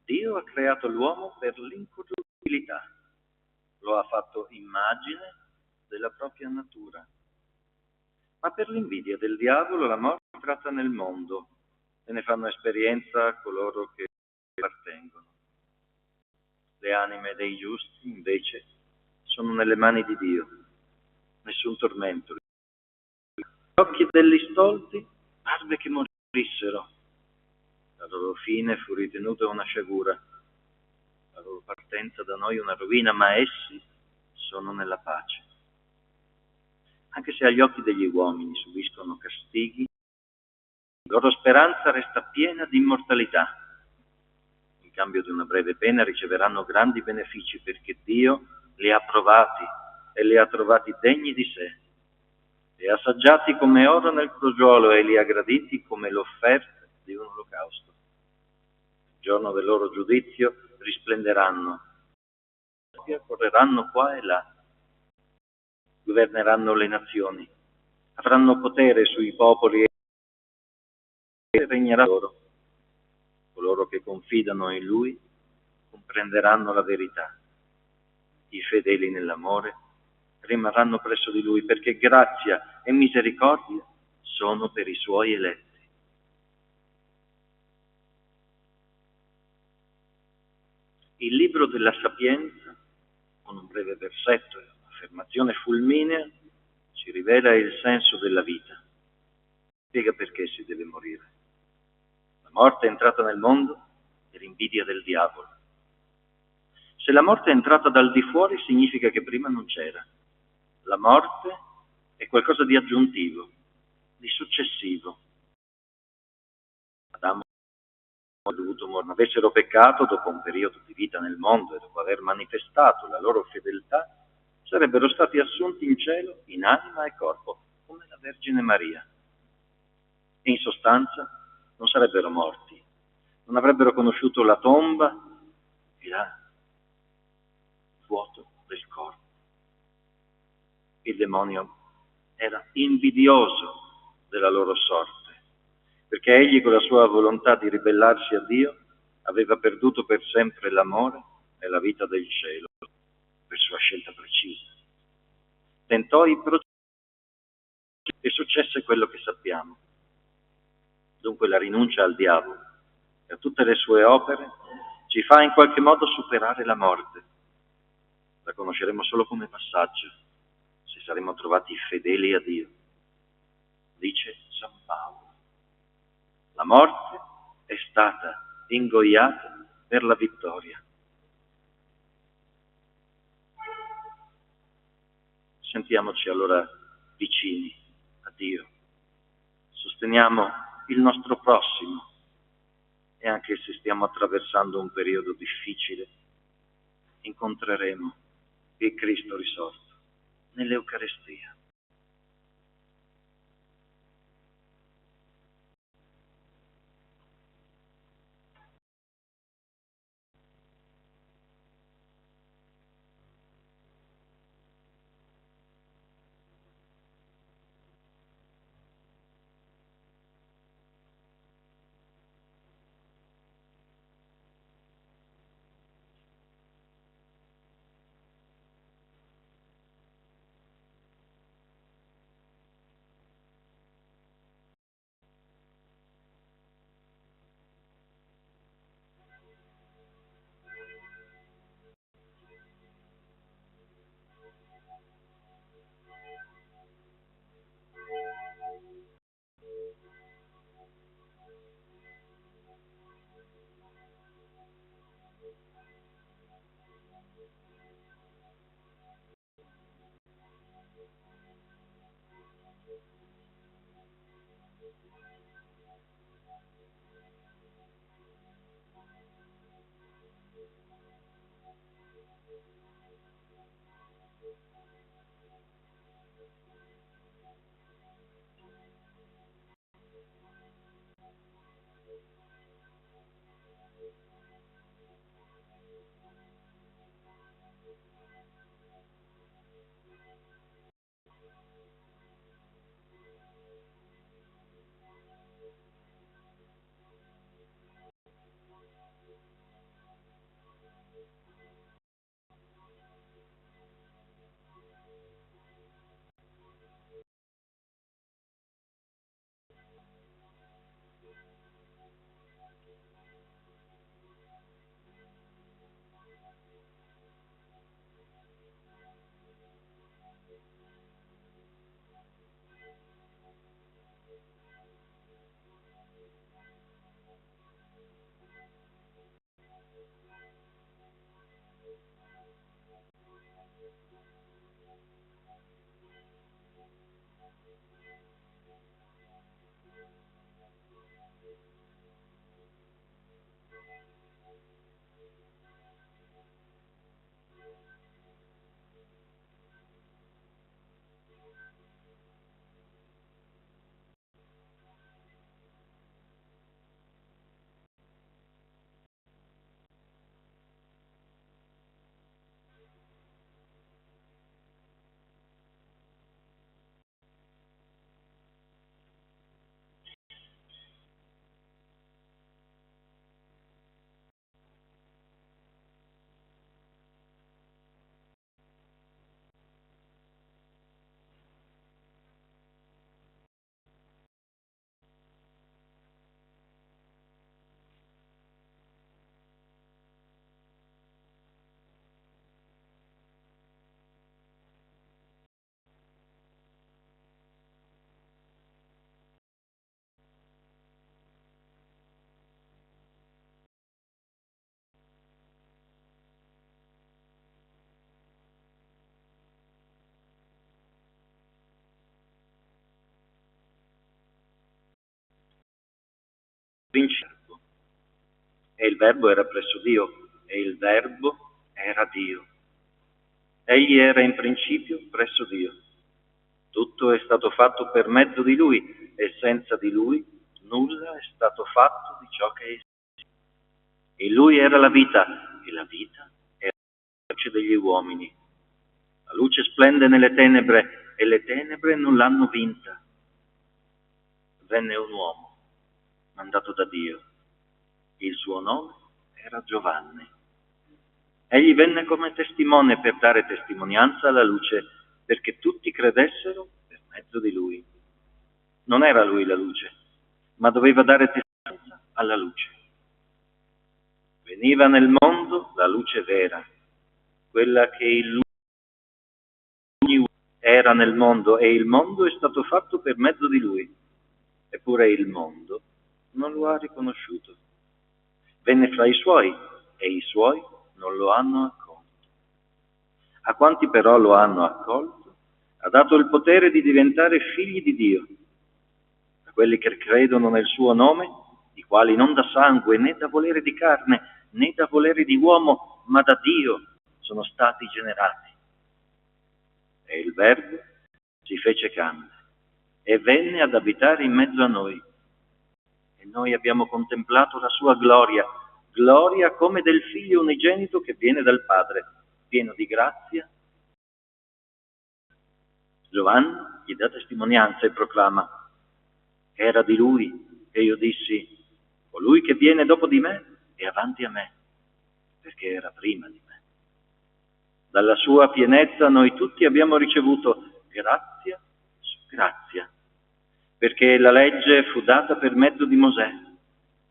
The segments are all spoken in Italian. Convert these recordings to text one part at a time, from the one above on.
Dio ha creato l'uomo per l'incorruttibilità, lo ha fatto immagine della propria natura. Ma per l'invidia del diavolo la morte è entrata nel mondo e ne fanno esperienza coloro che appartengono. Le anime dei giusti, invece, sono nelle mani di Dio. Nessun tormento. Gli occhi degli stolti parve che morissero. La loro fine fu ritenuta una sciagura, la loro partenza da noi una rovina, ma essi sono nella pace. Anche se agli occhi degli uomini subiscono castighi, la loro speranza resta piena di immortalità. In cambio di una breve pena riceveranno grandi benefici perché Dio li ha provati e li ha trovati degni di sé. Li ha assaggiati come oro nel crogiolo e li ha graditi come l'offerta di un olocausto. Il giorno del loro giudizio risplenderanno, correranno qua e là, governeranno le nazioni, avranno potere sui popoli e regnerà loro. Coloro che confidano in Lui comprenderanno la verità. I fedeli nell'amore rimarranno presso di Lui, perché grazia e misericordia sono per i Suoi eletti. Il libro della Sapienza, con un breve versetto e un'affermazione fulminea, ci rivela il senso della vita. Spiega perché si deve morire. La morte è entrata nel mondo per invidia del diavolo. Se la morte è entrata dal di fuori significa che prima non c'era. La morte è qualcosa di aggiuntivo, di successivo. Adamo non avessero peccato dopo un periodo di vita nel mondo e dopo aver manifestato la loro fedeltà, sarebbero stati assunti in cielo in anima e corpo, come la Vergine Maria. E in sostanza non sarebbero morti, non avrebbero conosciuto la tomba e il vuoto del corpo. Il demonio era invidioso della loro sorte, perché egli con la sua volontà di ribellarsi a Dio aveva perduto per sempre l'amore e la vita del cielo per sua scelta precisa. Tentò i processi e successe quello che sappiamo. Dunque la rinuncia al diavolo e a tutte le sue opere ci fa in qualche modo superare la morte. La conosceremo solo come passaggio, se saremo trovati fedeli a Dio. Dice San Paolo. La morte è stata ingoiata per la vittoria. Sentiamoci allora vicini a Dio. Sosteniamo il nostro prossimo e anche se stiamo attraversando un periodo difficile, incontreremo il Cristo risorto nell'Eucaristia. Principio. E il Verbo era presso Dio, e il Verbo era Dio. Egli era in principio presso Dio. Tutto è stato fatto per mezzo di Lui, e senza di Lui nulla è stato fatto di ciò che è esiste. E Lui era la vita, e la vita era la luce degli uomini. La luce splende nelle tenebre, e le tenebre non l'hanno vinta. Venne un uomo, mandato da Dio. Il suo nome era Giovanni. Egli venne come testimone per dare testimonianza alla luce, perché tutti credessero per mezzo di lui. Non era lui la luce, ma doveva dare testimonianza alla luce. Veniva nel mondo la luce vera, quella che illumina era nel mondo, e il mondo è stato fatto per mezzo di lui. Eppure il mondo non lo ha riconosciuto. Venne fra i suoi, e i suoi non lo hanno accolto. A quanti però lo hanno accolto, ha dato il potere di diventare figli di Dio, a quelli che credono nel suo nome, i quali non da sangue, né da volere di carne, né da volere di uomo, ma da Dio sono stati generati. E il Verbo si fece carne e venne ad abitare in mezzo a noi. E noi abbiamo contemplato la sua gloria, gloria come del Figlio unigenito che viene dal Padre, pieno di grazia. Giovanni gli dà testimonianza e proclama: era di lui che io dissi, colui che viene dopo di me è avanti a me, perché era prima di me. Dalla sua pienezza noi tutti abbiamo ricevuto grazia su grazia, perché la legge fu data per mezzo di Mosè,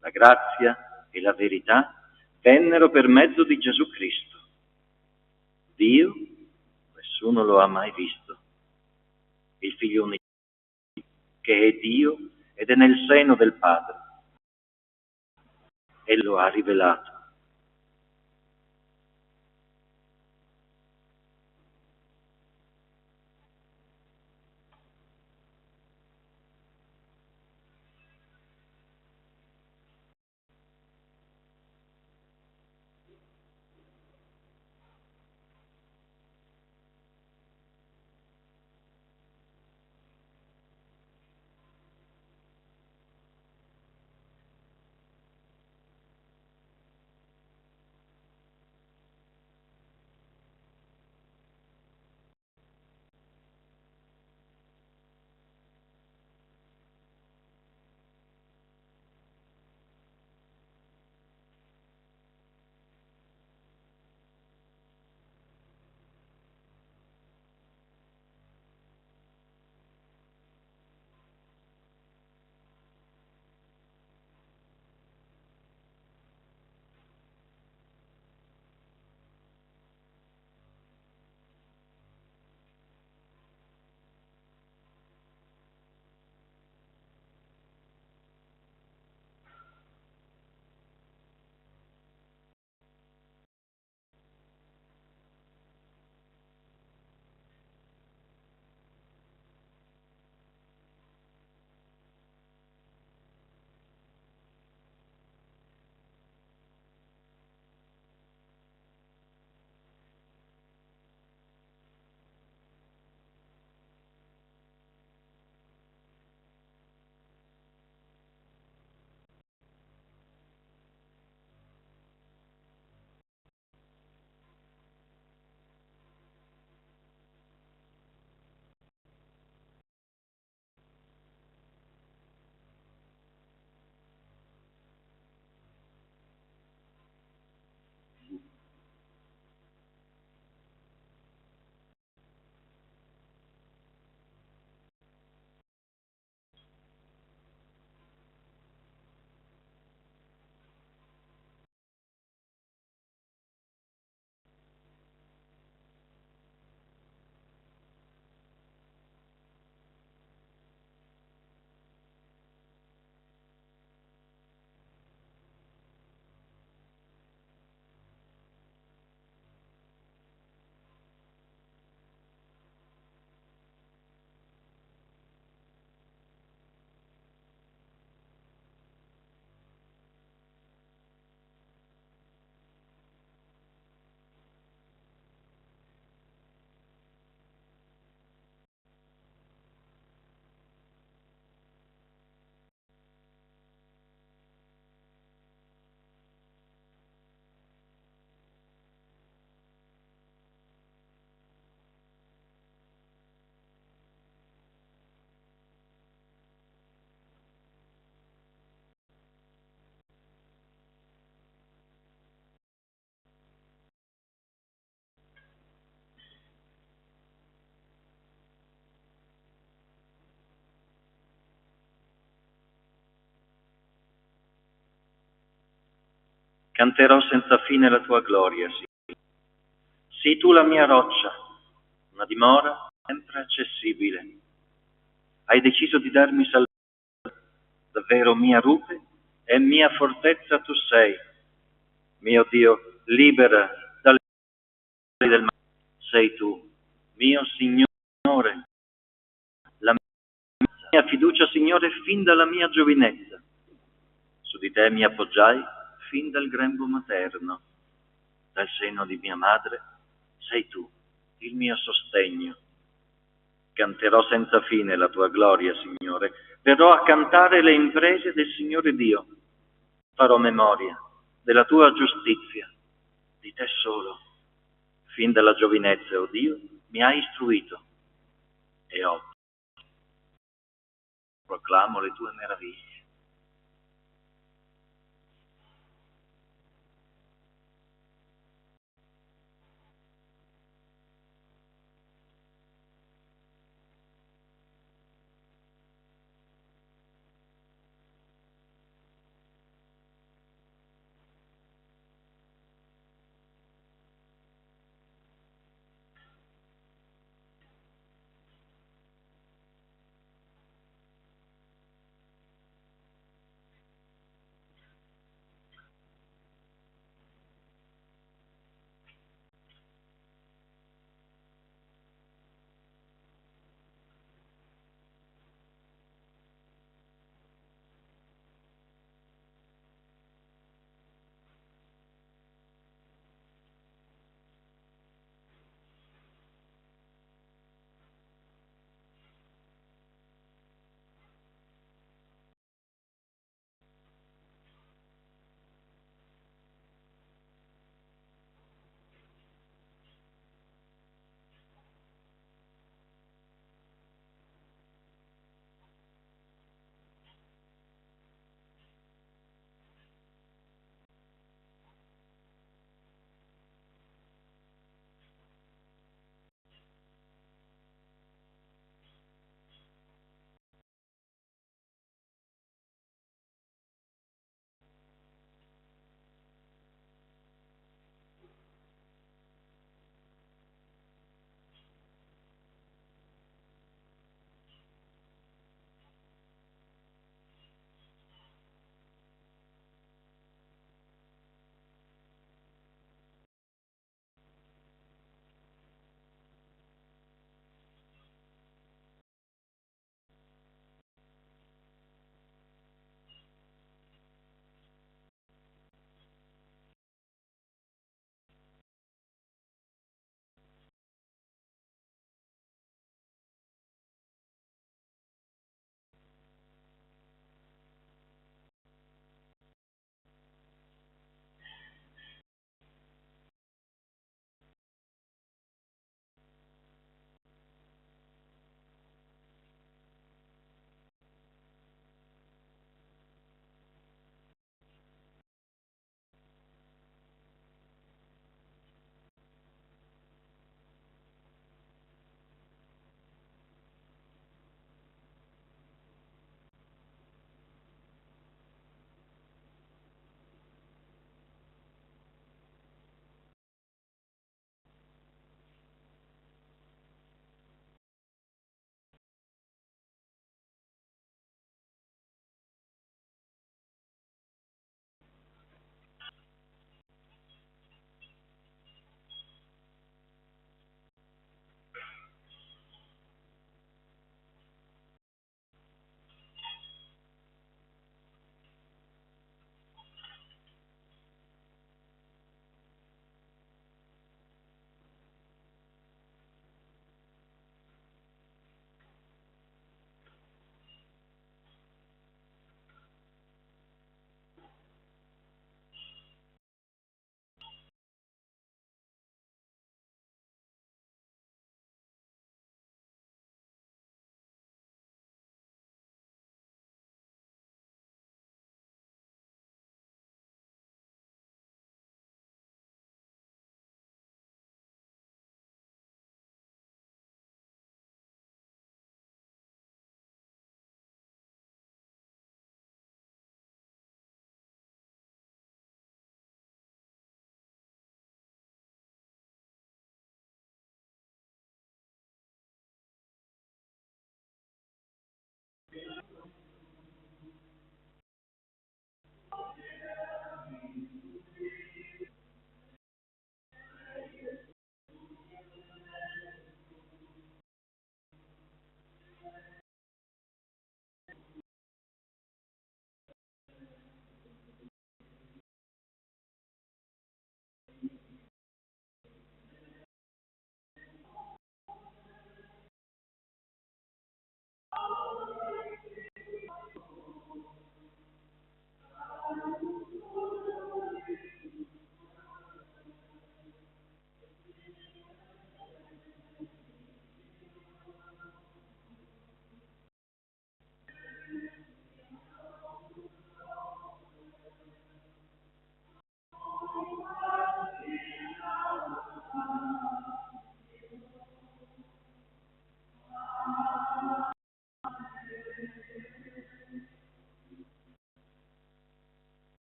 la grazia e la verità vennero per mezzo di Gesù Cristo. Dio nessuno lo ha mai visto. Il Figlio unigenito, che è Dio ed è nel seno del Padre, e lo ha rivelato. Canterò senza fine la tua gloria, Signore. Sii tu la mia roccia, una dimora sempre accessibile. Hai deciso di darmi salvezza, davvero mia rupe e mia fortezza tu sei. Mio Dio, libera dalle mani del male. Sei tu, mio Signore, la mia fiducia, Signore, fin dalla mia giovinezza. Su di te mi appoggiai fin dal grembo materno. Dal seno di mia madre sei tu, il mio sostegno. Canterò senza fine la tua gloria, Signore. Verrò a cantare le imprese del Signore Dio. Farò memoria della tua giustizia, di te solo. Fin dalla giovinezza, o Dio, mi hai istruito e oggi proclamo le tue meraviglie.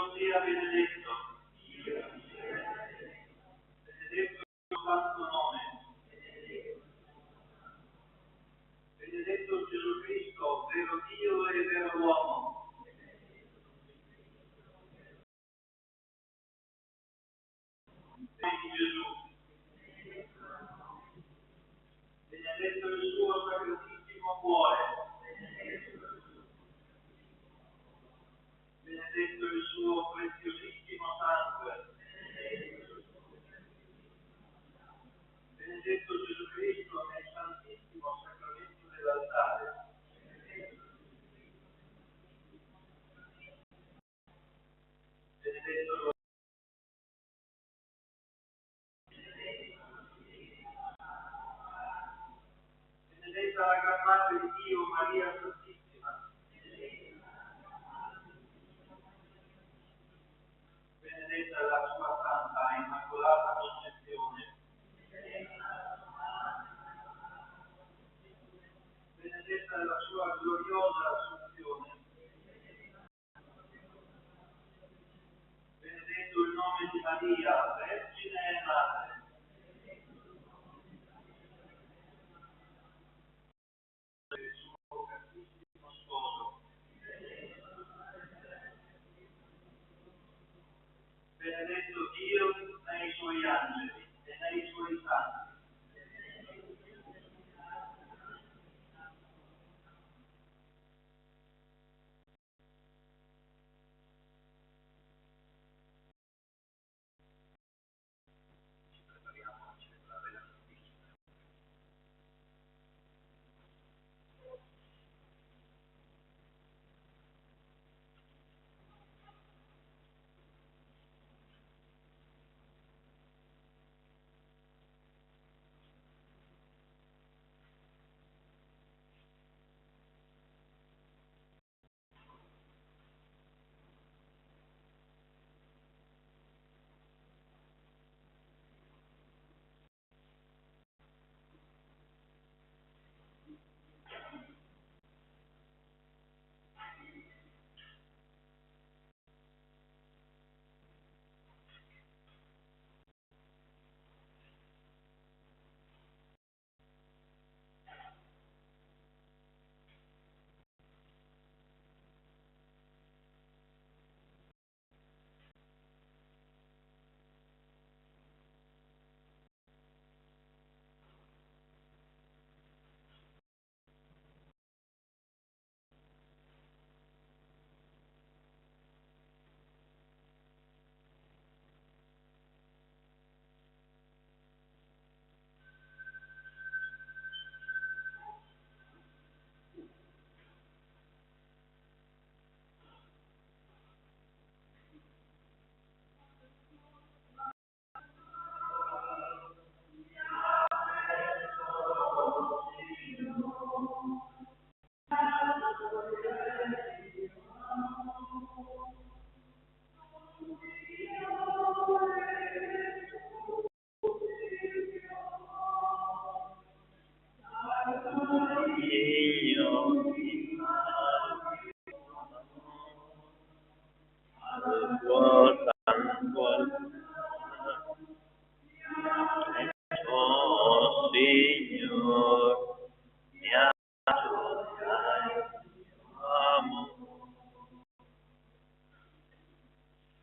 Dio sia benedetto. Benedetto il suo santo nome. Benedetto Gesù Cristo, vero Dio e vero uomo. Benedetto Gesù. Benedetto il suo sacratissimo cuore. Benedetto il suo preziosissimo sangue. Benedetto Gesù Cristo nel santissimo sacramento dell'altare. Benedetto lo benedetta la Gran Madre di Dio, Maria Santissima. Benedetta la sua Santa Immacolata Concezione. Benedetta la sua gloriosa Assunzione. Benedetto il nome di Maria, Vergine e Madre. Il suo carissimo sposo. Benedetto Dio nei suoi angeli e nei suoi santi. Ci prepariamo a celebrare la Santissima.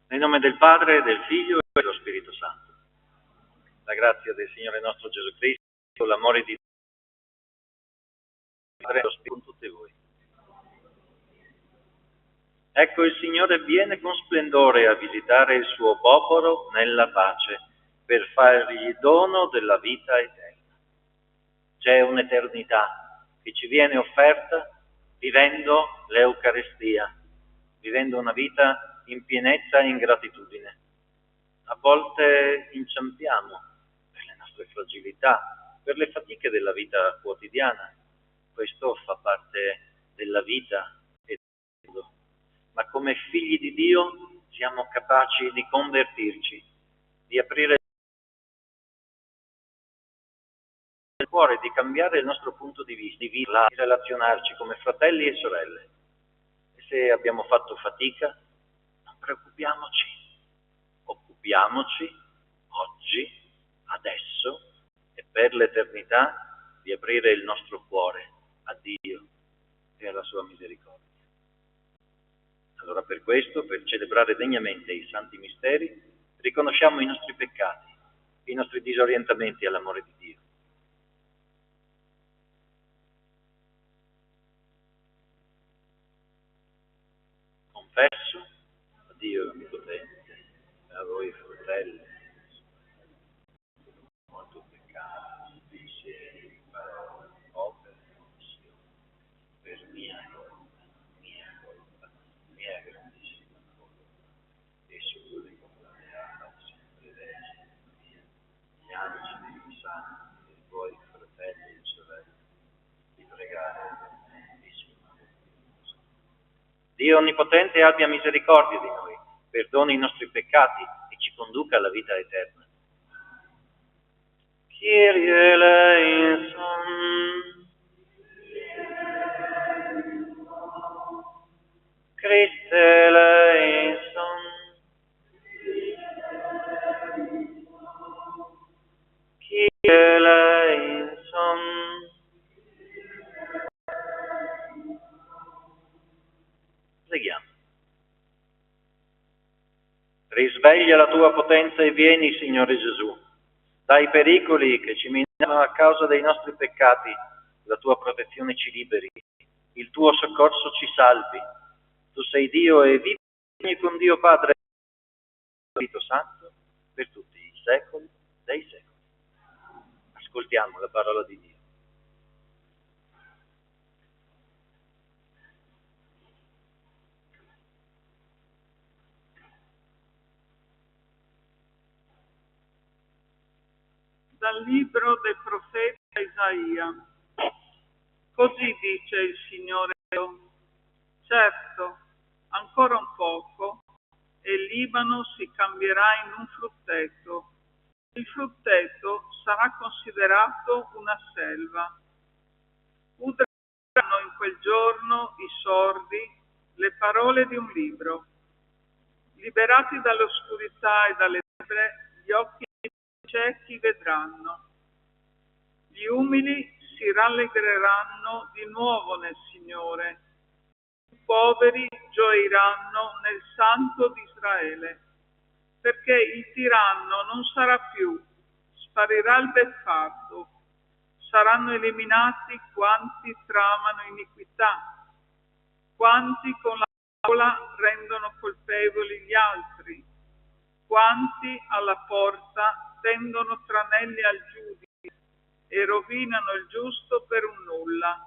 Nel nome del Padre, del Figlio e dello Spirito Santo. La grazia del Signore nostro Gesù Cristo, l'amore di Dio e lo Spirito con tutti voi. Ecco, il Signore viene con splendore a visitare il suo popolo nella pace, per fargli dono della vita eterna. C'è un'eternità che ci viene offerta vivendo l'Eucaristia, vivendo una vita in pienezza e in gratitudine. A volte inciampiamo per le nostre fragilità, per le fatiche della vita quotidiana. Questo fa parte della vita e del mondo. Ma come figli di Dio siamo capaci di convertirci, di aprire il cuore, di cambiare il nostro punto di vista, di relazionarci come fratelli e sorelle. E se abbiamo fatto fatica, non preoccupiamoci, occupiamoci oggi, adesso e per l'eternità di aprire il nostro cuore a Dio e alla sua misericordia. Allora per questo, per celebrare degnamente i santi misteri, riconosciamo i nostri peccati, i nostri disorientamenti all'amore di Dio. Confesso a Dio Onnipotente e a voi fratelli, molto peccato, pensieri, parole, opere, omissioni, per mia grandissima colpa, e supplico la beata sempre Vergine Maria, gli angeli, i santi, e i voi fratelli e sorelle, di pregare per me, Dio Onnipotente abbia misericordia di noi, perdoni i nostri peccati e ci conduca alla vita eterna. Kyrie eleison, Christe eleison, Kyrie eleison, preghiamo. Risveglia la tua potenza e vieni, Signore Gesù, dai pericoli che ci minano a causa dei nostri peccati, la tua protezione ci liberi, il tuo soccorso ci salvi. Tu sei Dio e vivi con Dio Padre e Spirito Santo per tutti i secoli dei secoli. Ascoltiamo la parola di Dio. Dal libro del profeta Isaia. Così dice il Signore: certo, ancora un poco e il Libano si cambierà in un frutteto. Il frutteto sarà considerato una selva. Udranno in quel giorno i sordi le parole di un libro. Liberati dall'oscurità e dalle tenebre, gli occhi ciechi vedranno. Gli umili si rallegreranno di nuovo nel Signore. I poveri gioiranno nel Santo di Israele, perché il tiranno non sarà più, sparirà il beffardo, saranno eliminati quanti tramano iniquità, quanti con la parola rendono colpevoli gli altri, quanti alla porta tendono tranelli al giudice e rovinano il giusto per un nulla.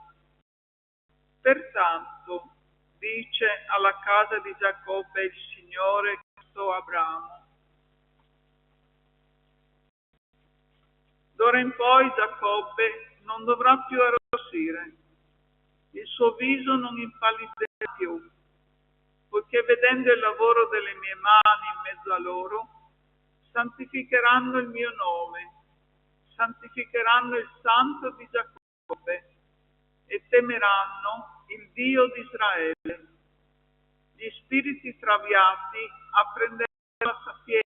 Pertanto, dice alla casa di Giacobbe il Signore Cristo Abramo: d'ora in poi Giacobbe non dovrà più arrossire, il suo viso non impallidirà più, poiché vedendo il lavoro delle mie mani in mezzo a loro, santificheranno il mio nome, santificheranno il Santo di Giacobbe e temeranno il Dio di Israele. Gli spiriti traviati apprenderanno la sapienza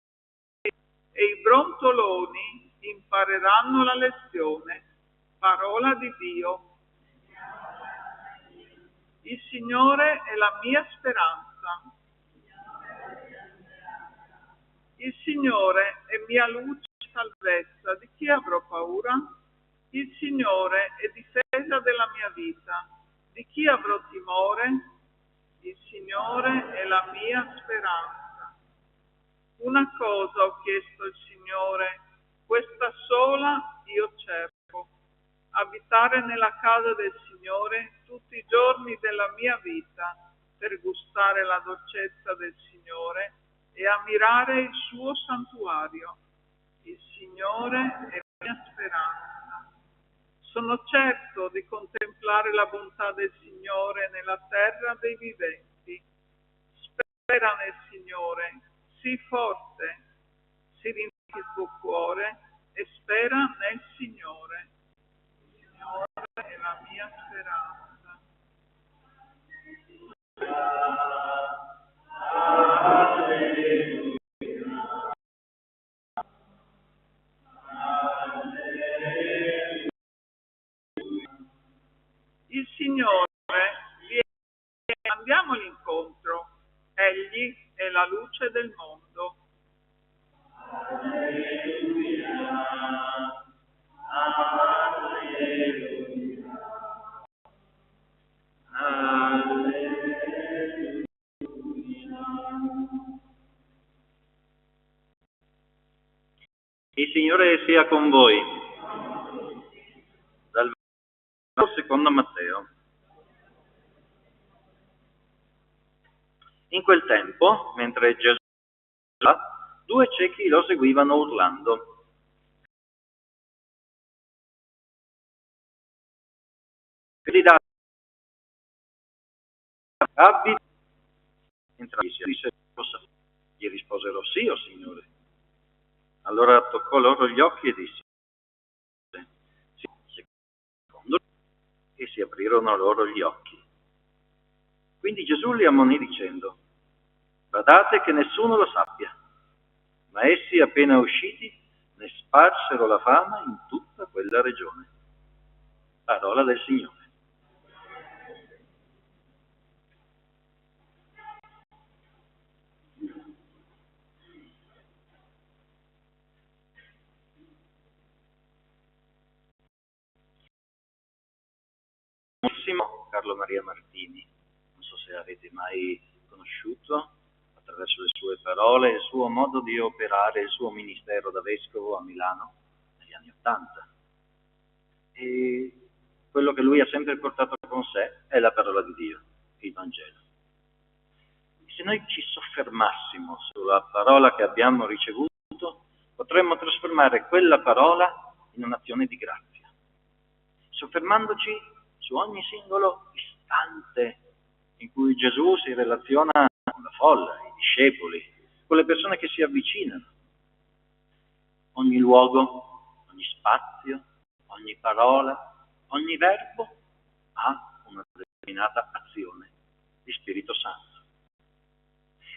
e i brontoloni impareranno la lezione. Parola di Dio. Il Signore è la mia speranza. Il Signore è mia luce e salvezza. Di chi avrò paura? Il Signore è difesa della mia vita. Di chi avrò timore? Il Signore è la mia speranza. Una cosa ho chiesto al Signore, questa sola io cerco: abitare nella casa del Signore tutti i giorni della mia vita, per gustare la dolcezza del Signore e ammirare il suo santuario. Il Signore è mia speranza. Sono certo di contemplare la bontà del Signore nella terra dei viventi. Spera nel Signore, sii forte, si rinnovi il tuo cuore e spera nel Signore. Il Signore è la mia speranza. Il Signore viene, andiamogli incontro, Egli è la luce del mondo. Alleluia, alleluia, alleluia. Il Signore sia con voi. Dal Vangelo secondo Matteo. In quel tempo, mentre Gesù era, 2 ciechi lo seguivano urlando. Gridate, abbi. Entrambi disse, gli risposero, sì, o Signore. Allora toccò loro gli occhi e disse, secondo, e si aprirono loro gli occhi. Quindi Gesù li ammonì dicendo, badate che nessuno lo sappia. Ma essi, appena usciti, ne sparsero la fama in tutta quella regione. Parola del Signore. Carlo Maria Martini, non so se avete mai conosciuto, attraverso le sue parole, il suo modo di operare, il suo ministero da vescovo a Milano negli anni '80. E quello che lui ha sempre portato con sé è la parola di Dio, il Vangelo. E se noi ci soffermassimo sulla parola che abbiamo ricevuto, potremmo trasformare quella parola in un'azione di grazia, soffermandoci su ogni singolo istante in cui Gesù si relaziona con la folla, i discepoli, con le persone che si avvicinano. Ogni luogo, ogni spazio, ogni parola, ogni verbo ha una determinata azione di Spirito Santo.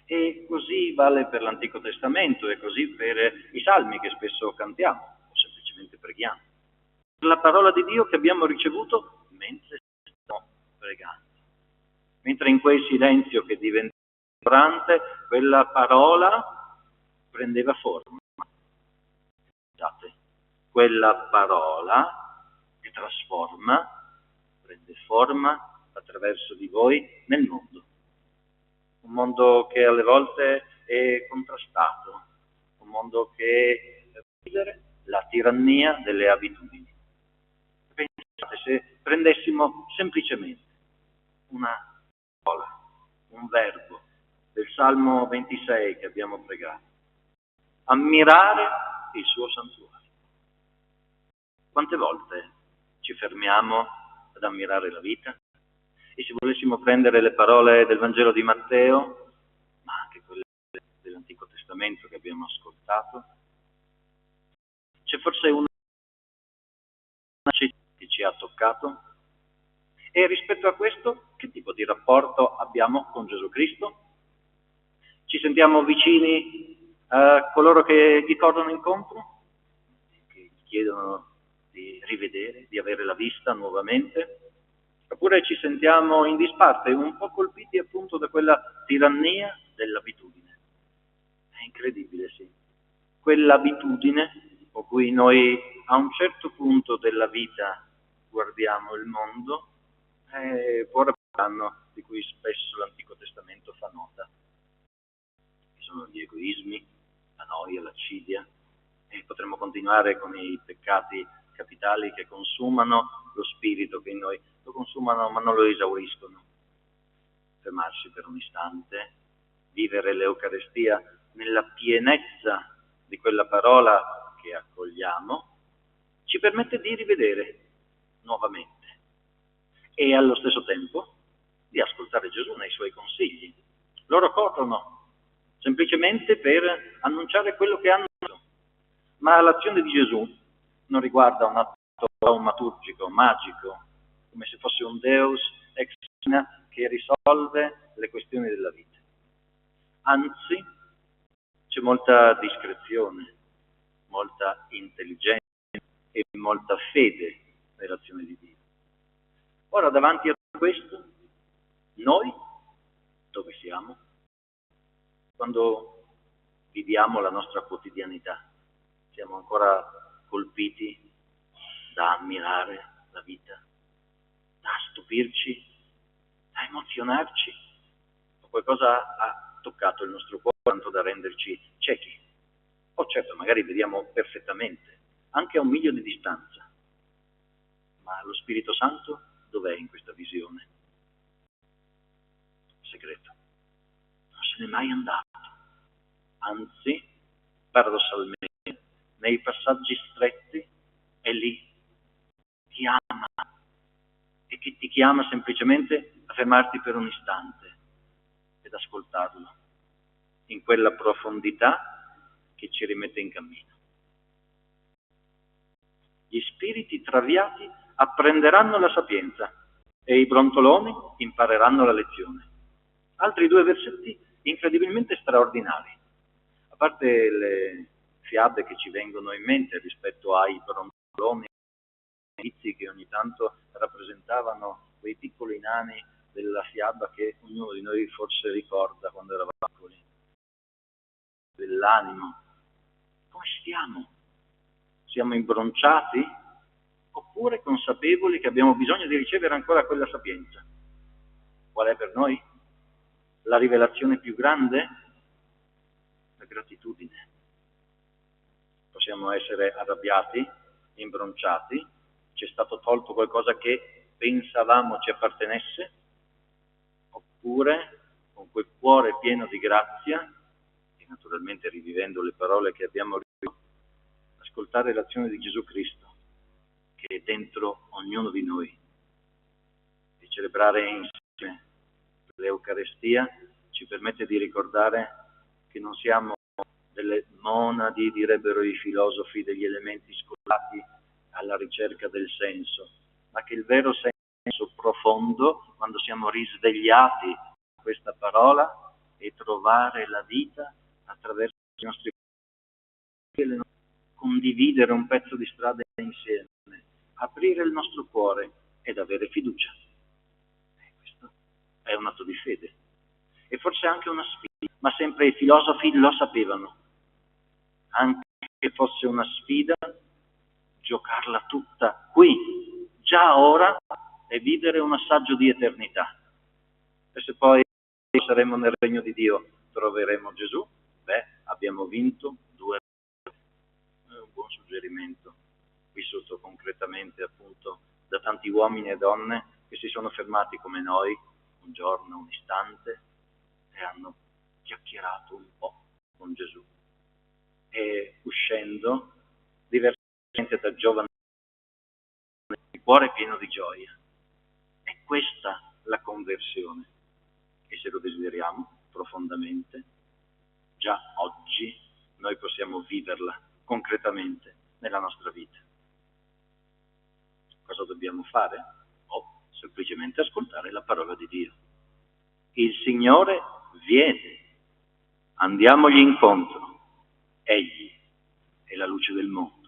E così vale per l'Antico Testamento e così per i salmi che spesso cantiamo o semplicemente preghiamo. Per la parola di Dio che abbiamo ricevuto mentre stiamo pregando. Mentre in quel silenzio che diventa durante, quella parola prendeva forma. Quella parola che trasforma, prende forma attraverso di voi nel mondo. Un mondo che alle volte è contrastato, un mondo che vive la tirannia delle abitudini. Pensate se prendessimo semplicemente una parola, un verbo del Salmo 26 che abbiamo pregato, ammirare il suo santuario. Quante volte ci fermiamo ad ammirare la vita? E se volessimo prendere le parole del Vangelo di Matteo, ma anche quelle dell'Antico Testamento che abbiamo ascoltato, c'è forse una che ci ha toccato? E rispetto a questo, che tipo di rapporto abbiamo con Gesù Cristo? Ci sentiamo vicini a coloro che gli corrono incontro? Che gli chiedono di rivedere, di avere la vista nuovamente? Oppure ci sentiamo in disparte, un po' colpiti appunto da quella tirannia dell'abitudine? È incredibile, sì. Quell'abitudine con cui noi a un certo punto della vita guardiamo il mondo è anno di cui spesso l'Antico Testamento fa nota. Ci sono gli egoismi, la noia, l'accidia, e potremmo continuare con i peccati capitali che consumano lo spirito, che in noi lo consumano ma non lo esauriscono. Fermarsi per un istante, vivere l'Eucarestia nella pienezza di quella parola che accogliamo, ci permette di rivedere nuovamente e allo stesso tempo di ascoltare Gesù nei suoi consigli. Loro corrono semplicemente per annunciare quello che hanno detto, ma l'azione di Gesù non riguarda un atto taumaturgico, magico, come se fosse un Deus ex machina che risolve le questioni della vita. Anzi, c'è molta discrezione, molta intelligenza e molta fede nell'azione di Dio. Ora, davanti a questo, noi dove siamo? Quando viviamo la nostra quotidianità, siamo ancora colpiti da ammirare la vita, da stupirci, da emozionarci, o qualcosa ha toccato il nostro cuore tanto da renderci ciechi? O certo, magari vediamo perfettamente, anche a un miglio di distanza, ma lo Spirito Santo dov'è in questa visione? Segreto. Non se n'è mai andato. Anzi, paradossalmente, nei passaggi stretti è lì, ti ama, e che ti chiama semplicemente a fermarti per un istante ed ascoltarlo, in quella profondità che ci rimette in cammino. Gli spiriti traviati apprenderanno la sapienza e i brontoloni impareranno la lezione. Altri due versetti incredibilmente straordinari. A parte le fiabe che ci vengono in mente rispetto ai brontoloni che ogni tanto rappresentavano quei piccoli nani della fiaba che ognuno di noi forse ricorda quando eravamo piccoli, dell'animo. Come stiamo? Siamo imbronciati? Oppure consapevoli che abbiamo bisogno di ricevere ancora quella sapienza? Qual è per noi la rivelazione più grande? La gratitudine. Possiamo essere arrabbiati, imbronciati, ci è stato tolto qualcosa che pensavamo ci appartenesse, oppure con quel cuore pieno di grazia, e naturalmente rivivendo le parole che abbiamo ripetuto, ascoltare l'azione di Gesù Cristo, che è dentro ognuno di noi, e celebrare insieme l'Eucarestia ci permette di ricordare che non siamo delle monadi, direbbero i filosofi, degli elementi scolati alla ricerca del senso, ma che il vero senso profondo, quando siamo risvegliati a questa parola, è trovare la vita attraverso i nostri condividere un pezzo di strada insieme, aprire il nostro cuore ed avere fiducia. Questo è un atto di fede e forse anche una sfida, ma sempre i filosofi lo sapevano. Anche che fosse una sfida, giocarla tutta qui, già ora, e vivere un assaggio di eternità. E se poi saremo nel regno di Dio, troveremo Gesù, abbiamo vinto 2. È un buon suggerimento, vissuto concretamente appunto da tanti uomini e donne che si sono fermati come noi, un giorno, un istante, e hanno chiacchierato un po' con Gesù. E uscendo, diversamente da giovane, il cuore pieno di gioia. È questa la conversione. E se lo desideriamo profondamente, già oggi noi possiamo viverla concretamente nella nostra vita. Cosa dobbiamo fare? O semplicemente ascoltare la parola di Dio. Il Signore viene, andiamogli incontro. Egli è la luce del mondo.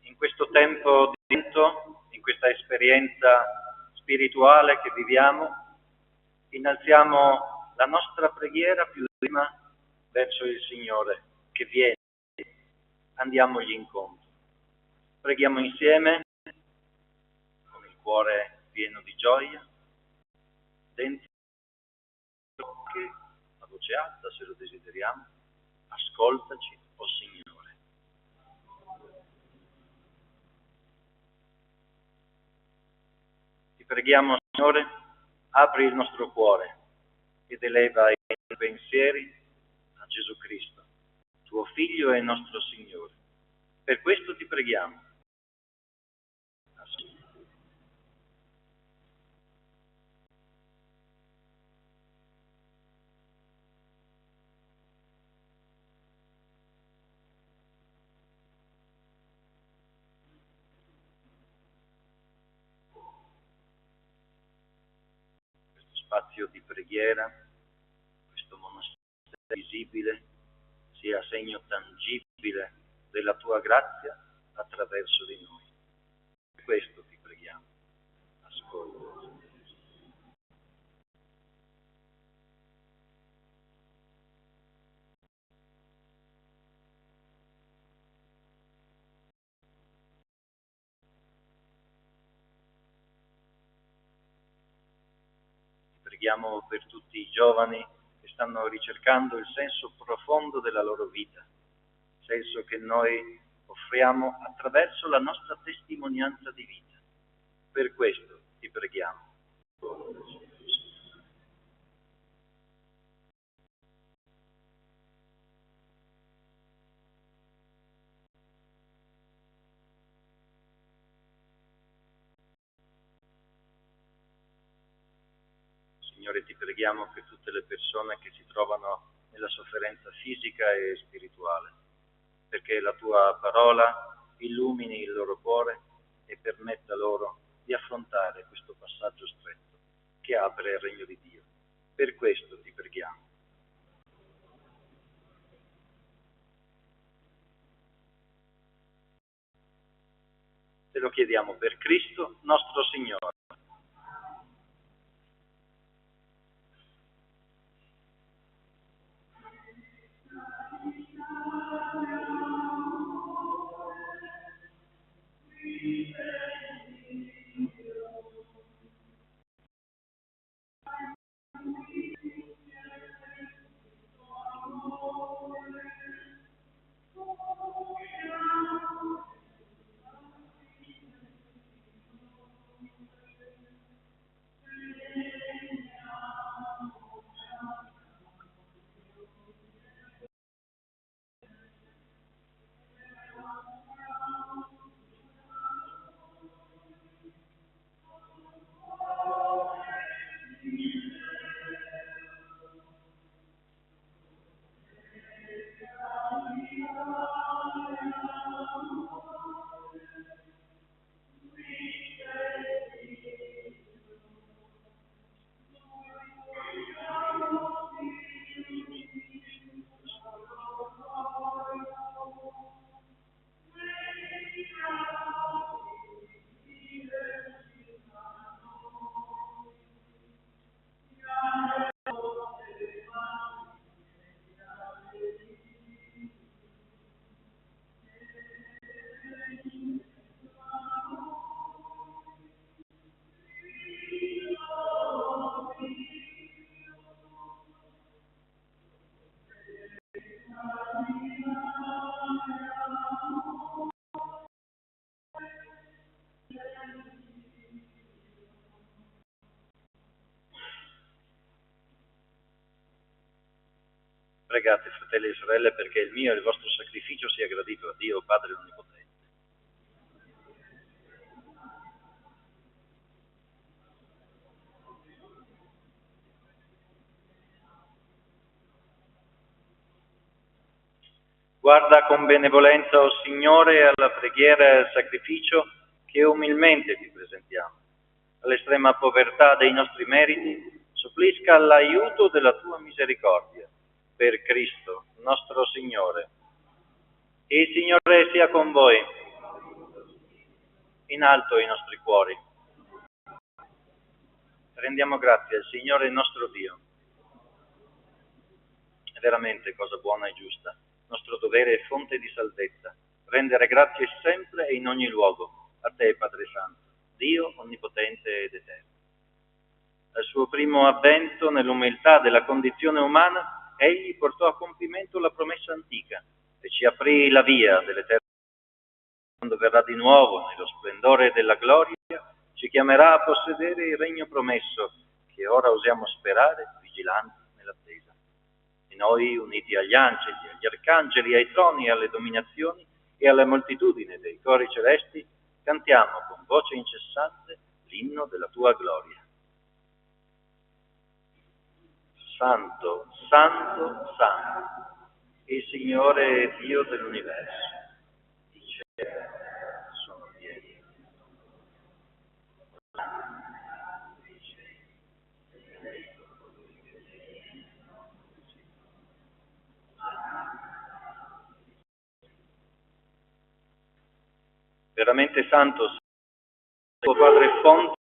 In questo tempo di vento, in questa esperienza spirituale che viviamo, innalziamo la nostra preghiera più prima verso il Signore che viene, andiamogli incontro. Preghiamo insieme con il cuore pieno di gioia, dentro che a voce alta, se lo desideriamo, ascoltaci, o Signore. Ti preghiamo, Signore, apri il nostro cuore ed eleva i pensieri a Gesù Cristo, tuo Figlio e nostro Signore. Per questo ti preghiamo. Questo spazio di preghiera, questo monastero visibile, sia segno tangibile della tua grazia attraverso di noi. Per questo ti preghiamo. Ascolta. Preghiamo per tutti i giovani che stanno ricercando il senso profondo della loro vita, senso che noi offriamo attraverso la nostra testimonianza di vita. Per questo ti preghiamo. Signore, ti preghiamo per tutte le persone che si trovano nella sofferenza fisica e spirituale, perché la tua parola illumini il loro cuore e permetta loro di affrontare questo passaggio stretto che apre il regno di Dio. Per questo ti preghiamo. Te lo chiediamo per Cristo nostro Signore. Pregate, fratelli e sorelle, perché il mio e il vostro sacrificio sia gradito a Dio, Padre Onnipotente. Guarda con benevolenza, o Signore, alla preghiera e al sacrificio che umilmente ti presentiamo. All'estrema povertà dei nostri meriti, supplisca l'aiuto della tua misericordia. Per Cristo, nostro Signore. Il Signore sia con voi. In alto i nostri cuori. Rendiamo grazie al Signore nostro Dio. È veramente cosa buona e giusta, nostro dovere e fonte di salvezza, rendere grazie sempre e in ogni luogo a te, Padre Santo, Dio onnipotente ed eterno. Al suo primo avvento, nell'umiltà della condizione umana, egli portò a compimento la promessa antica e ci aprì la via dell'eterno. Quando verrà di nuovo nello splendore della gloria, ci ci chiamerà a possedere il regno promesso, che ora osiamo sperare, vigilanti nell'attesa. E noi, uniti agli angeli, agli arcangeli, ai troni, alle dominazioni e alla moltitudine dei cori celesti, cantiamo con voce incessante l'inno della tua gloria. Santo, santo, santo, il Signore è Dio dell'universo. I cieli sono pieni. Veramente santo, tuo Padre fonte,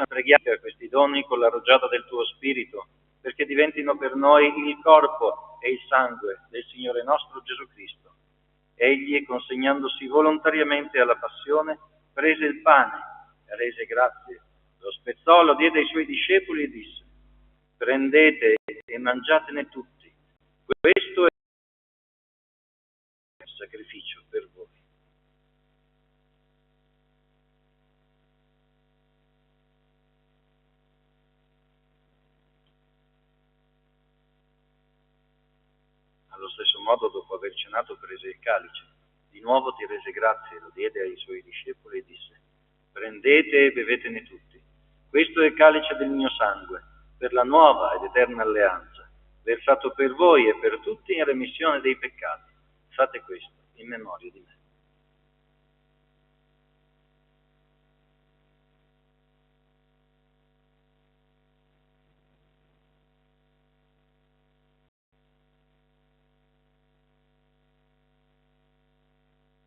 preghiamo a questi doni con la rugiada del tuo Spirito, perché diventino per noi il corpo e il sangue del Signore nostro Gesù Cristo. Egli, consegnandosi volontariamente alla passione, prese il pane, rese grazie, lo spezzò, lo diede ai suoi discepoli e disse: prendete e mangiatene tutti, questo è il sacrificio per voi. Allo stesso modo, dopo aver cenato, prese il calice. Di nuovo ti rese grazie, lo diede ai suoi discepoli e disse: prendete e bevetene tutti. Questo è il calice del mio sangue, per la nuova ed eterna alleanza, versato per voi e per tutti in remissione dei peccati. Fate questo in memoria di me.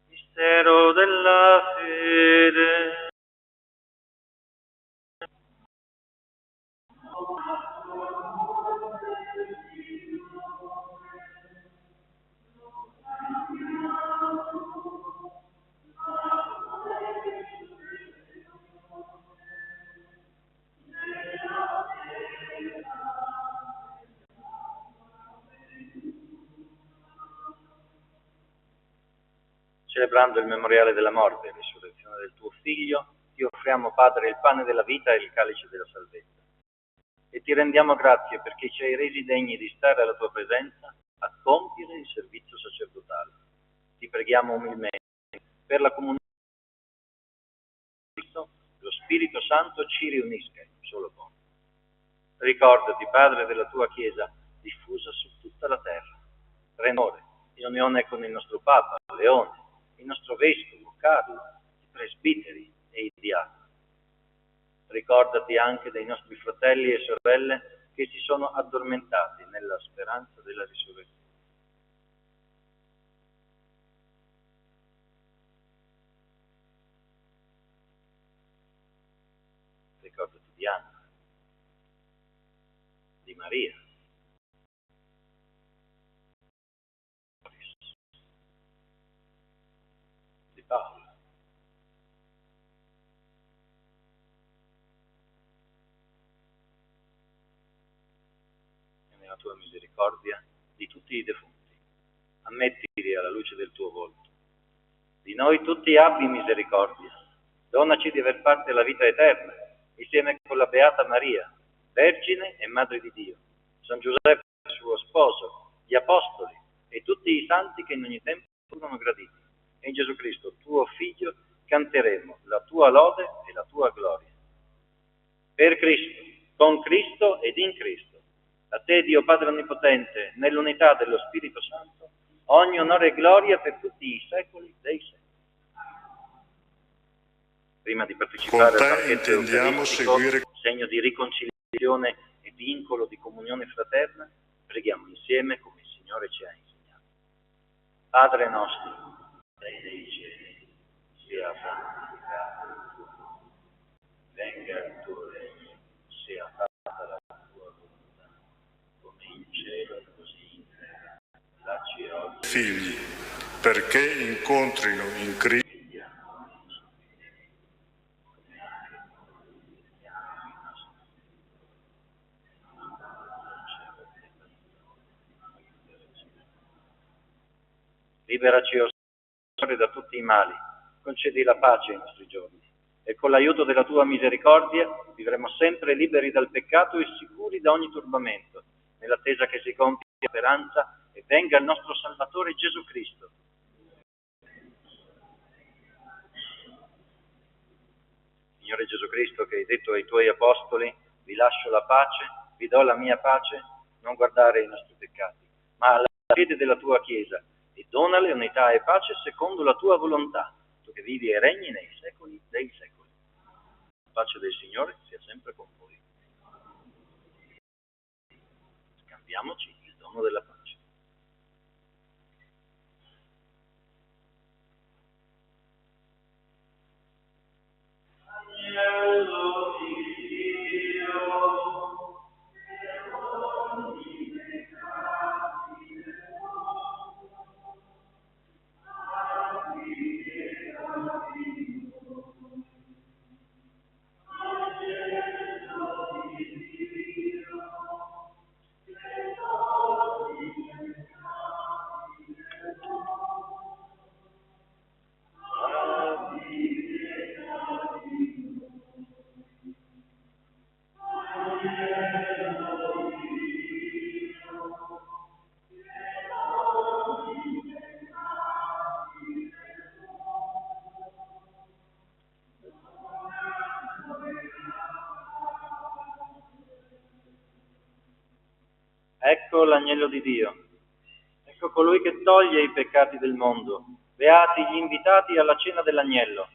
Mistero della fede. Celebrando il memoriale della morte e risurrezione del tuo Figlio, ti offriamo, Padre, il pane della vita e il calice della salvezza. E ti rendiamo grazie perché ci hai resi degni di stare alla tua presenza a compiere il servizio sacerdotale. Ti preghiamo umilmente per la comunione di Cristo, lo Spirito Santo ci riunisca in un solo corpo. Ricordati, Padre, della tua Chiesa diffusa su tutta la terra. Renore in unione con il nostro Papa, Leone, il nostro Vescovo, Carlo, i presbiteri e i diaconi. Ricordati anche dei nostri fratelli e sorelle che si sono addormentati nella speranza della risurrezione. Ricordati di Anna, di Maria, di Paolo. E nella tua misericordia di tutti i defunti. Ammettili alla luce del tuo volto. Di noi tutti abbi misericordia. Donaci di aver parte alla vita eterna, insieme con la Beata Maria, Vergine e Madre di Dio, San Giuseppe, suo sposo, gli Apostoli e tutti i santi che in ogni tempo furono graditi. E in Gesù Cristo, tuo Figlio, canteremo la tua lode e la tua gloria. Per Cristo, con Cristo ed in Cristo, a te, Dio Padre Onnipotente, nell'unità dello Spirito Santo, ogni onore e gloria per tutti i secoli dei secoli. Prima di partecipare al banchetto eucaristico, segno di riconciliazione e vincolo di comunione fraterna, preghiamo insieme come il Signore ci ha insegnato. Padre nostro, sei nei cieli, sia santificato il tuo nome, venga il tuo regno, sia fatta la tua volontà, come in cielo così in terra. Dacci oggi figli, perché incontrino in Cristo Liberaci, o Signore, da tutti i mali, concedi la pace ai nostri giorni e con l'aiuto della tua misericordia vivremo sempre liberi dal peccato e sicuri da ogni turbamento, nell'attesa che si compia la speranza e venga il nostro Salvatore Gesù Cristo. Signore Gesù Cristo, che hai detto ai tuoi apostoli: vi lascio la pace, vi do la mia pace, non guardare i nostri peccati, ma alla fede della tua Chiesa, e donale unità e pace secondo la tua volontà, tu che vivi e regni nei secoli dei secoli. La pace del Signore sia sempre con voi. Scambiamoci il dono della pace. Agnello di Dio. Ecco l'agnello di Dio, ecco colui che toglie i peccati del mondo. Beati gli invitati alla cena dell'agnello.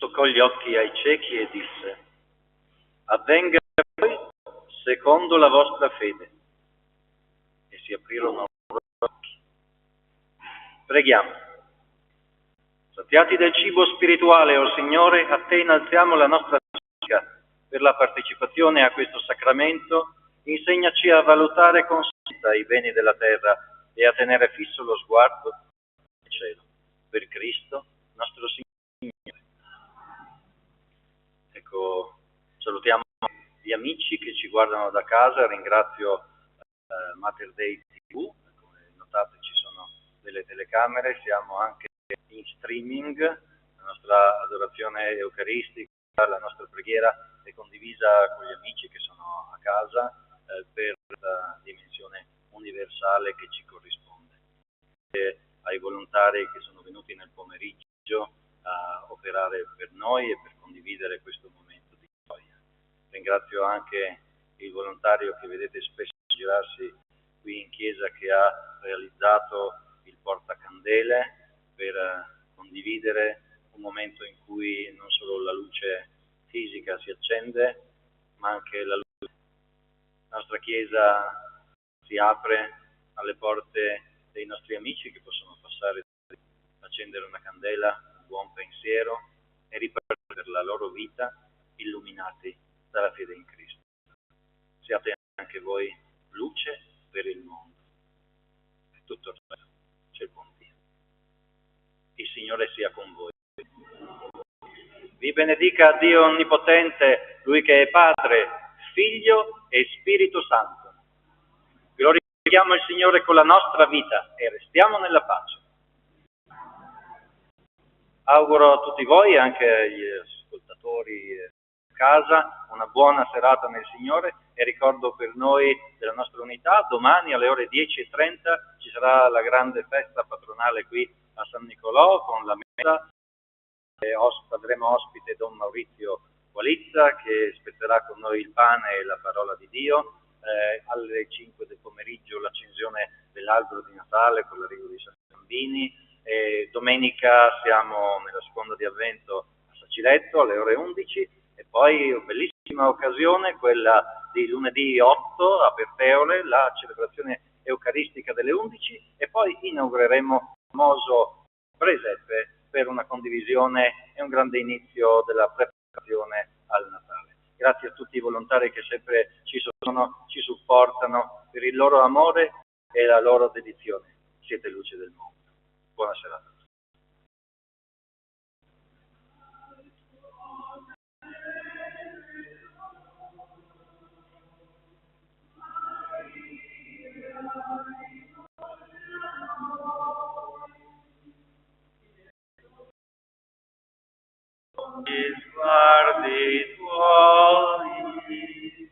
Toccò gli occhi ai ciechi e disse: avvenga a voi secondo la vostra fede. E si aprirono i loro occhi. Preghiamo. Satiati del cibo spirituale, o Signore, a Te innalziamo la nostra pratica per la partecipazione a questo sacramento. Insegnaci a valutare con sapienza i beni della terra e a tenere fisso lo sguardo al cielo. Per Cristo, nostro Signore. Ecco, salutiamo gli amici che ci guardano da casa. Ringrazio Mater Dei TV. Come notate ci sono delle telecamere, siamo anche in streaming. La nostra adorazione eucaristica, la nostra preghiera è condivisa con gli amici che sono a casa per la dimensione universale che ci corrisponde. E ai volontari che sono venuti nel pomeriggio a operare per noi e per condividere questo momento di gioia. Ringrazio anche il volontario che vedete spesso girarsi qui in chiesa, che ha realizzato il portacandele per condividere un momento in cui non solo la luce fisica si accende, ma anche la luce. La nostra chiesa si apre alle porte dei nostri amici che possono passare, accendere una candela, un buon pensiero e ripartire per la loro vita illuminati dalla fede in Cristo. Siate anche voi luce per il mondo. E tutto il resto c'è il buon Dio. Il Signore sia con voi. Vi benedica Dio Onnipotente, Lui che è Padre, Figlio e Spirito Santo. Glorifichiamo il Signore con la nostra vita e restiamo nella pace. Auguro a tutti voi, anche agli ascoltatori a casa, una buona serata nel Signore e ricordo per noi della nostra unità, domani alle ore 10:30 ci sarà la grande festa patronale qui a San Nicolò con la messa. Avremo ospite Don Maurizio Qualizza che spetterà con noi il pane e la parola di Dio. Alle 5 del pomeriggio l'accensione dell'albero di Natale con l'arrivo di San Bambini. Domenica siamo nella seconda di Avvento a Saciletto alle ore 11 e poi bellissima occasione quella di lunedì 8 a Perteole, la celebrazione eucaristica delle 11 e poi inaugureremo il famoso presepe per una condivisione e un grande inizio della preparazione al Natale. Grazie a tutti i volontari che sempre ci sono, ci supportano per il loro amore e la loro dedizione. Siete luce del mondo. Buona serata. Gli sguardi tuoi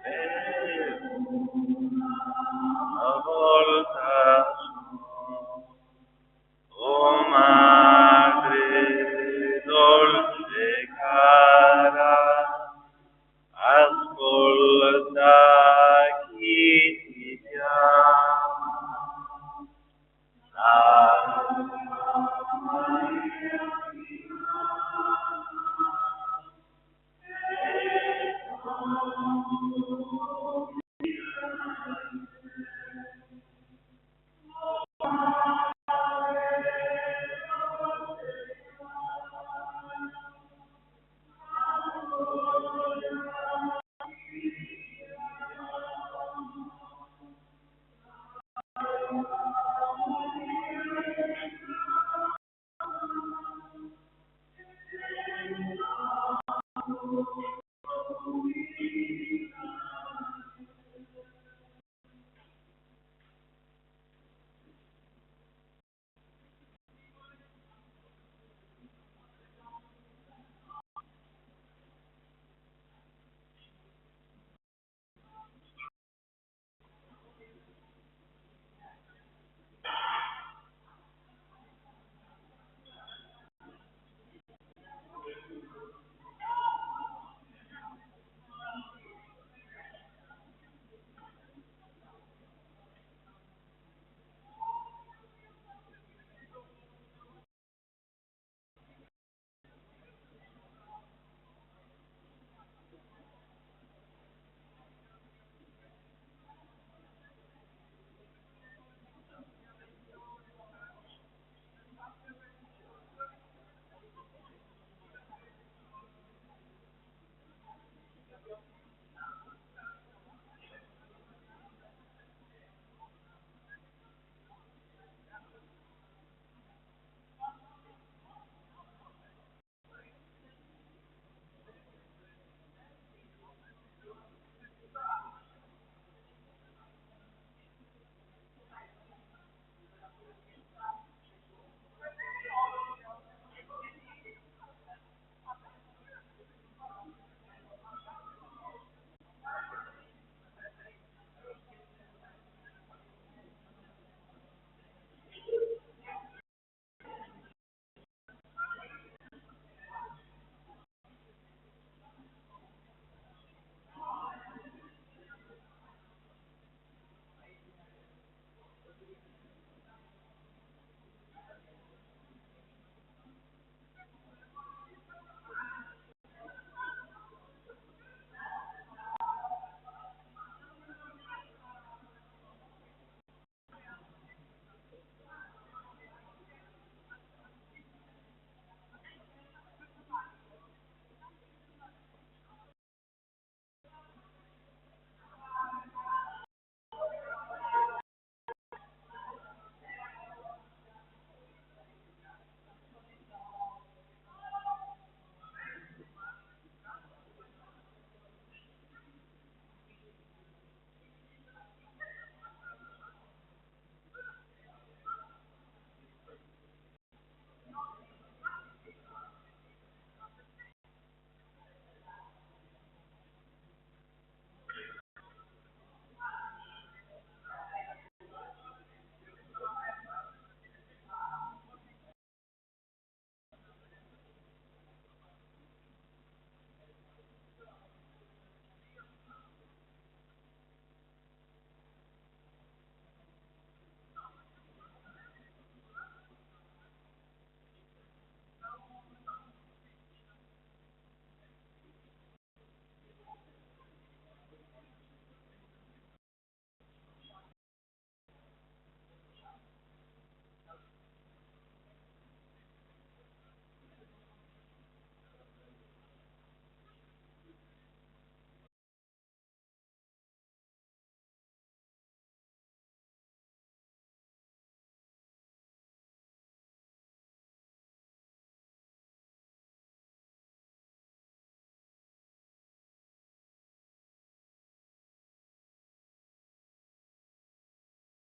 per una volta sono, o Madre dolce cara, ascolta chi ti chiama.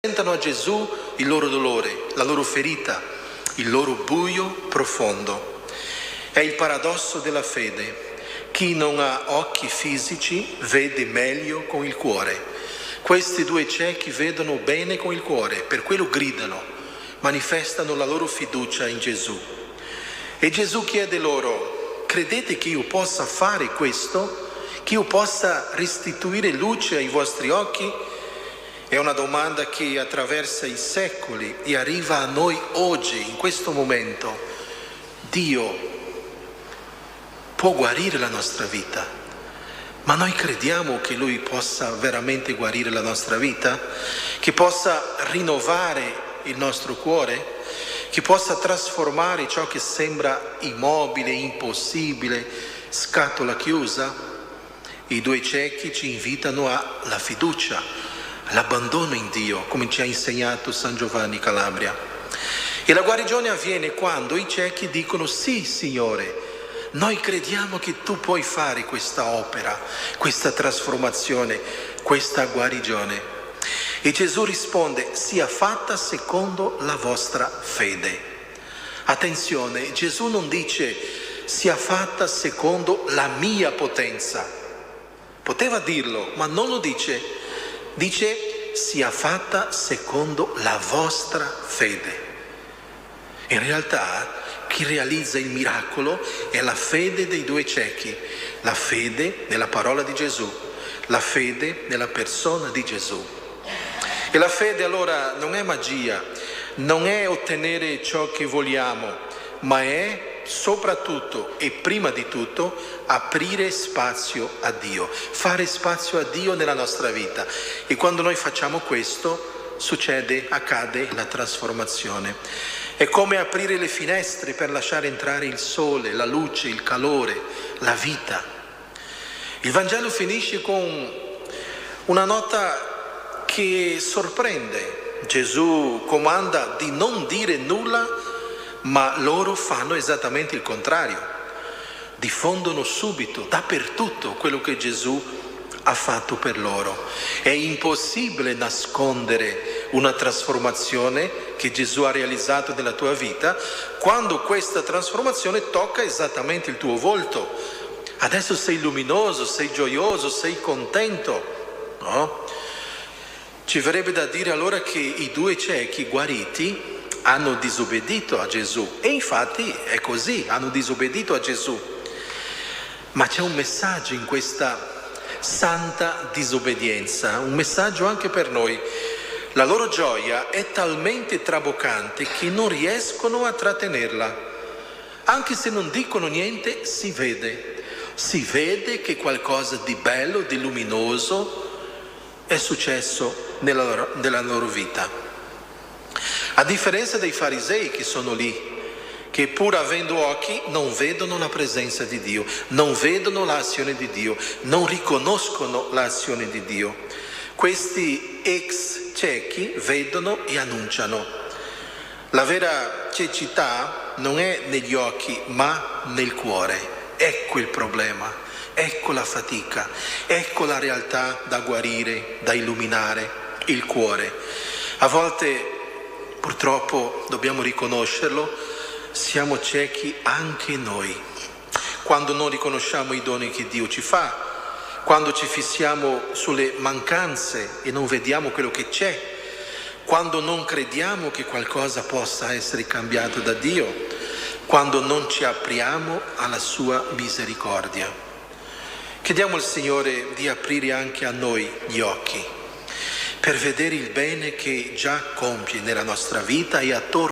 presentano a Gesù il loro dolore, la loro ferita, il loro buio profondo. È il paradosso della fede. Chi non ha occhi fisici vede meglio con il cuore. Questi due ciechi vedono bene con il cuore, per quello gridano, manifestano la loro fiducia in Gesù. E Gesù chiede loro: credete che io possa fare questo? Che io possa restituire luce ai vostri occhi? È una domanda che attraversa i secoli e arriva a noi oggi, in questo momento. Dio può guarire la nostra vita, ma noi crediamo che Lui possa veramente guarire la nostra vita? Che possa rinnovare il nostro cuore? Che possa trasformare ciò che sembra immobile, impossibile, scatola chiusa? I due ciechi ci invitano alla fiducia, all'abbandono in Dio, come ci ha insegnato San Giovanni Calabria. E la guarigione avviene quando i ciechi dicono: sì, Signore, noi crediamo che tu puoi fare questa opera, questa trasformazione, questa guarigione. E Gesù risponde: sia fatta secondo la vostra fede. Attenzione, Gesù non dice sia fatta secondo la mia potenza. Poteva dirlo, ma non lo dice. Dice sia fatta secondo la vostra fede. In realtà chi realizza il miracolo è la fede dei due ciechi, la fede nella parola di Gesù, la fede nella persona di Gesù. E la fede allora non è magia, non è ottenere ciò che vogliamo, ma è soprattutto e prima di tutto aprire spazio a Dio, fare spazio a Dio nella nostra vita. E quando noi facciamo questo accade la trasformazione. È come aprire le finestre per lasciare entrare il sole, la luce, il calore, la vita. Il Vangelo finisce con una nota che sorprende. Gesù comanda di non dire nulla, ma loro fanno esattamente il contrario. Diffondono subito, dappertutto, quello che Gesù ha fatto per loro. È impossibile nascondere una trasformazione che Gesù ha realizzato nella tua vita quando questa trasformazione tocca esattamente il tuo volto. Adesso sei luminoso, sei gioioso, sei contento, no? Ci verrebbe da dire allora che i due ciechi guariti hanno disobbedito a Gesù, e infatti è così, hanno disobbedito a Gesù. Ma c'è un messaggio in questa santa disobbedienza, un messaggio anche per noi. La loro gioia è talmente traboccante che non riescono a trattenerla. Anche se non dicono niente, si vede che qualcosa di bello, di luminoso è successo nella loro vita. A differenza dei farisei che sono lì, che pur avendo occhi non vedono la presenza di Dio, non vedono l'azione di Dio, non riconoscono l'azione di Dio. Questi ex ciechi vedono e annunciano. La vera cecità non è negli occhi, ma nel cuore. Ecco il problema, ecco la fatica, ecco la realtà da guarire, da illuminare, il cuore. A volte, purtroppo, dobbiamo riconoscerlo, siamo ciechi anche noi, quando non riconosciamo i doni che Dio ci fa, quando ci fissiamo sulle mancanze e non vediamo quello che c'è, quando non crediamo che qualcosa possa essere cambiato da Dio, quando non ci apriamo alla sua misericordia. Chiediamo al Signore di aprire anche a noi gli occhi per vedere il bene che già compie nella nostra vita e attorno